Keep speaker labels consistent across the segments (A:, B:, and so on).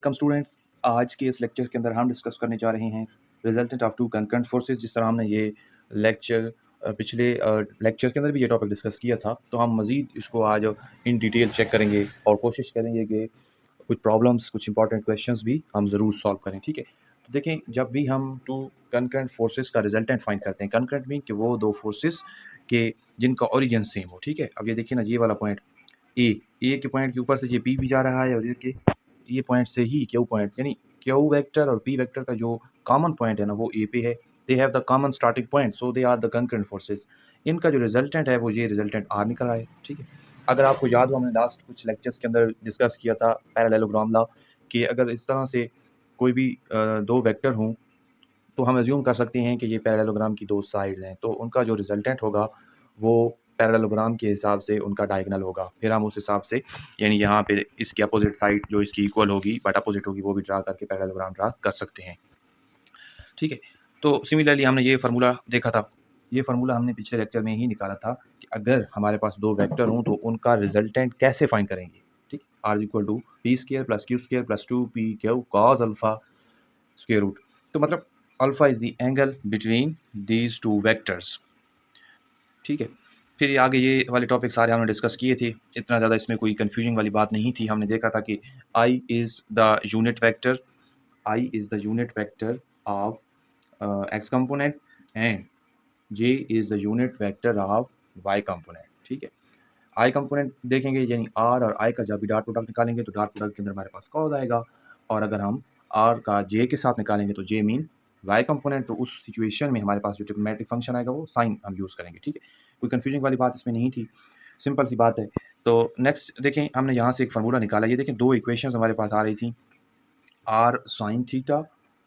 A: कम students, आज के इस लेक्चर के अंदर हम डिस्कस करने जा रहे हैं resultant of two concurrent forces. जिस तरह हमने ये लेक्चर पिछले लेक्चर के अंदर भी ये टॉपिक डिस्कस किया था, तो हम मज़ीद इसको आज इन डिटेल चेक करेंगे और कोशिश करेंगे कि कुछ प्रॉब्लम्स, कुछ इंपॉर्टेंट क्वेश्चंस भी हम ज़रूर सॉल्व करें। ठीक है, तो देखें, जब भी हम टू कंकरेंट फोर्सेस का रिजल्टेंट फाइंड करते हैं, कंकरेंट मीन कि वो दो फोर्सेस के जिनका ओरिजिन सेम हो। ठीक है, अब ये देखिए ना, ये वाला पॉइंट ए के पॉइंट के ऊपर से ये पी भी जा रहा है और ये पॉइंट से ही क्यू पॉइंट, यानी क्यू वेक्टर और पी वेक्टर का जो कॉमन पॉइंट है ना, वो ए पे है। They have the common starting point, so they are the concurrent forces. इनका जो रिजल्टेंट है वो ये रिजल्टेंट आर निकल रहा है। ठीक है, अगर आपको याद हो, हमने लास्ट कुछ लेक्चर्स के अंदर डिस्कस किया था पैरेललोग्राम लॉ, कि अगर इस तरह से कोई भी दो वेक्टर हों, तो हम एज्यूम कर सकते हैं कि ये पैरेललोग्राम की दो साइड्स हैं, तो उनका जो रिजल्टेंट होगा वो पैरेललोग्राम के हिसाब से उनका डायगोनल होगा। फिर हम उस हिसाब से, यानी यहाँ पे इसकी अपोजिट साइड जो इसकी इक्वल होगी बट अपोजिट होगी, वो भी ड्रा करके पैरेललोग्राम ड्रा कर सकते हैं। ठीक है, तो सिमिलरली हमने ये फार्मूला देखा था, ये फार्मूला हमने पिछले लेक्चर में ही निकाला था कि अगर हमारे पास दो वेक्टर हों तो उनका रिजल्टेंट कैसे फाइंड करेंगे। ठीक, R equal to P square plus Q square plus 2p Q cos alpha square root. तो मतलब alpha is the angle between these two vectors. ठीक है, फिर आगे ये वाले टॉपिक सारे हमने डिस्कस किए थे, इतना ज़्यादा इसमें कोई कन्फ्यूजिंग वाली बात नहीं थी। हमने देखा था कि I is the unit vector, I is the unit vector of X component and J is the unit vector of Y component. ठीक है, आई कंपोनेंट देखेंगे, यानी आर और आई का जब भी डॉट प्रोडक्ट निकालेंगे तो डॉट प्रोडक्ट के अंदर हमारे पास कॉज आएगा, और अगर हम आर का जे के साथ निकालेंगे तो जे मीन वाई कंपोनेंट, तो उस सिचुएशन में हमारे पास जो ट्रिग्नोमेट्रिक फंक्शन आएगा वो साइन हम यूज़ करेंगे। ठीक है, कोई कन्फ्यूजिंग वाली बात इसमें नहीं थी, सिंपल सी बात है। तो नेक्स्ट देखें, हमने यहाँ से एक फार्मूला निकाला, ये देखें दो इक्वेशंस हमारे पास आ रही थी, R sine theta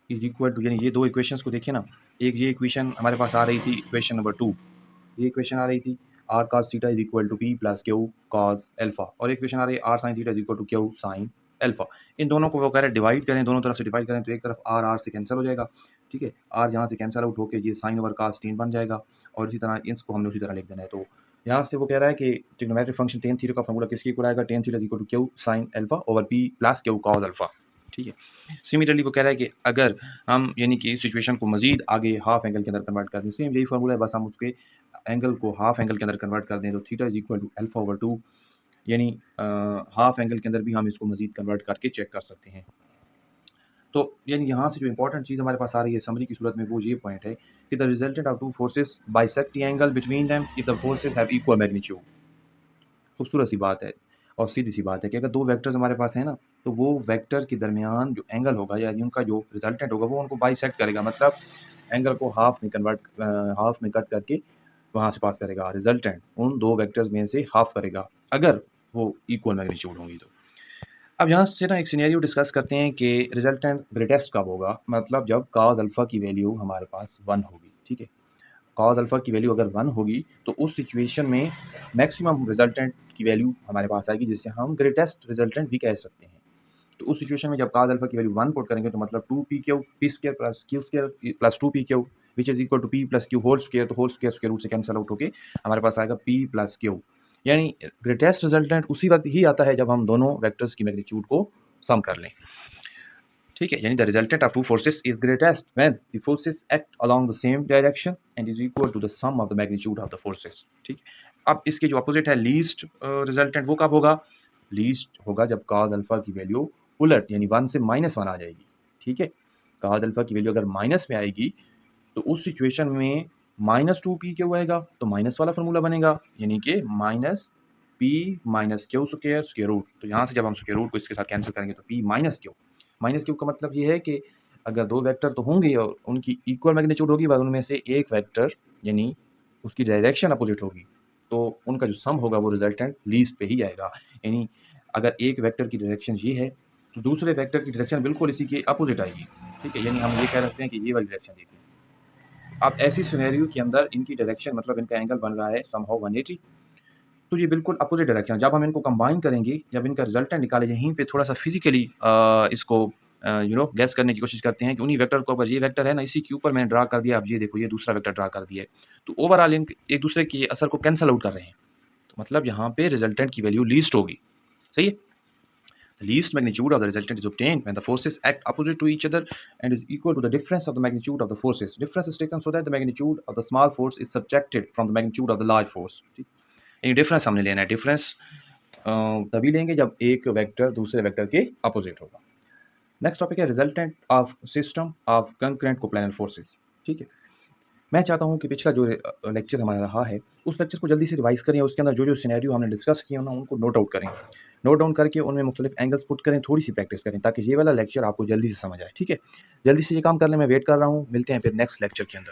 A: is equal to, यानी ये दो इक्वेशंस को देखिए ना, एक ये इक्वेशन हमारे पास आ रही थी इक्वेशन नंबर 2, ये इक्वेशन आ रही थी R cos theta is equal to P plus Q cos alpha, और इक्वेशन आ रही है R sine theta is equal to Q sine alpha. इन दोनों को वो कह रहे हैं डिवाइड करें, दोनों तरफ से डिवाइड करें तो एक तरफ आर आर से कैंसिल हो जाएगा। ठीक है, आर यहाँ से कैंसिल आउट होकर ये साइन ओवर कास टेन बन जाएगा, और इसी तरह इसको हमने उसी तरह लिख देना है। तो यहाँ से वो कह रहा है कि ट्रिग्नोमेट्रिक फंक्शन टेन थीटा का फॉर्मूला किसके इक्वल आएगा, tan theta is equal to Q sine alpha over p plus Q cos alpha. ठीक है, सिमिलरली वो कह रहा है कि अगर हम यानी कि इस सिचुएशन को मजीद आगे हाफ एंगल के अंदर कन्वर्ट कर दें, सेम यही फार्मूला है, बस हम उसके एंगल को हाफ एंगल के अंदर कन्वर्ट कर दें तो theta is equal to alpha over 2, यानी हाफ एंगल के अंदर भी हम इसको मजीद कन्वर्ट करके चेक कर सकते हैं। तो यानी यहाँ से जो इंपॉर्टेंट चीज़ हमारे पास आ रही है समरी की सूरत में, वो ये पॉइंट है कि the resultant of two forces bisect the angle between them if the forces have equal magnitude. खूबसूरत सी बात है और सीधी सी बात है कि अगर दो वेक्टर्स हमारे पास है ना, तो वो वेक्टर के दरमियान जो एंगल होगा, यानी उनका जो रिजल्टेंट होगा वो उनको बाइसेक्ट करेगा, मतलब एंगल को हाफ में कन्वर्ट, हाफ में कट करके वहाँ से पास करेगा, रिजल्टेंट उन दो वेक्टर्स में से हाफ करेगा अगर वो इक्वल मैग्नीट्यूड होंगी तो। अब यहाँ से ना एक सिनेरियो डिस्कस करते हैं कि रिजल्टेंट ग्रेटेस्ट कब होगा, मतलब जब cos अल्फा की वैल्यू हमारे पास 1 होगी। ठीक है, cos अल्फा की वैल्यू अगर 1 होगी तो उस सिचुएशन में मैक्सिमम रिजल्टेंट की वैल्यू हमारे पास आएगी, जिसे हम ग्रेटेस्ट रिजल्टेंट भी कह सकते हैं। तो उस सिचुएशन में जब cos अल्फा की वैल्यू 1 पुट करेंगे तो मतलब 2p p square plus q square plus 2p which is equal to p plus q whole square, तो होल स्क्वायर स्क्वायर रूट से कैंसिल आउट होके हमारे पास आएगा p प्लस q, यानी ग्रेटेस्ट रिजल्टेंट उसी वक्त ही आता है जब हम दोनों वेक्टर्स की मैग्नीट्यूड को सम कर लें। ठीक है, यानी the resultant of two forces is greatest when the forces act along the same direction and is equal to the sum of the magnitude of the forces. ठीक, अब इसके जो अपोजिट है लीस्ट रिजल्टेंट, वो कब होगा, लीस्ट होगा जब cos अल्फा की वैल्यू उलट, यानी 1 से -1 आ जाएगी। ठीक है, cos अल्फा की वैल्यू अगर माइनस में आएगी तो उस सिचुएशन में -2p क्यों आएगा, तो माइनस वाला फार्मूला बनेगा, यानी कि minus p minus q square square root. तो यहाँ से जब हम स्क्वायर रूट को इसके साथ कैंसिल करेंगे तो p माइनस क्यू का मतलब ये है कि अगर दो वेक्टर तो होंगे और उनकी इक्वल मैग्नीट्यूड होगी, पर उनमें से एक वेक्टर यानी उसकी डायरेक्शन अपोजिट होगी, तो उनका जो सम होगा वो रिजल्टेंट लीस्ट पे ही आएगा। यानी अगर एक वेक्टर की डायरेक्शन ये है तो दूसरे वेक्टर की डायरेक्शन बिल्कुल इसी के अपोजिट आएगी। ठीक है, यानी हम ये कह सकते हैं कि ये वाली डायरेक्शन देखिए, अब ऐसी सिनेरियो के अंदर इनकी डायरेक्शन, मतलब इनका एंगल बन रहा है समहाउ 180, तो ये बिल्कुल अपोजिट डायरेक्शन। जब हम इनको कंबाइन करेंगे, जब इनका रिजल्टेंट निकाले, यहीं पे थोड़ा सा फिजिकली इसको गैस करने की कोशिश करते हैं कि उन्हीं वेक्टर को, अगर ये वेक्टर है ना, इसी के ऊपर मैंने ड्रा कर दिया, अब ये देखो ये दूसरा वेक्टर ड्रा कर दिया है, तो ओवरऑल इन एक दूसरे के असर को कैंसल आउट कर रहे हैं, तो मतलब यहाँ पे रिजल्टेंट की वैल्यू लीस्ट होगी। सही है, least magnitude of the resultant is obtained when the forces act opposite to each other and is equal to the difference of the magnitude of the forces. Difference is taken so that the magnitude of the small force is subtracted from the magnitude of the large force. ठीक, यानी difference हमने लेना है. Difference तभी लेंगे जब एक vector दूसरे वेक्टर के अपोजिट होगा. नेक्स्ट टॉपिक है resultant of system of concurrent coplanar forces. ठीक है, मैं चाहता हूँ कि पिछला जो लेक्चर हमारा रहा है उस लेक्चर को जल्दी से रिवाइज करें, उसके अंदर जो जो सिनेरियो हमने डिस्कस किए ना उनको नोट आउट करें. नोट डाउन करके उनमें मुख्तलिफ एंगल्स पुट करें, थोड़ी सी प्रैक्टिस करें ताकि ये वाला लेक्चर आपको जल्दी से समझ आए. ठीक है, जल्दी से ये काम करने में वेट कर रहा हूँ. मिलते हैं फिर नेक्स्ट लेक्चर के अंदर.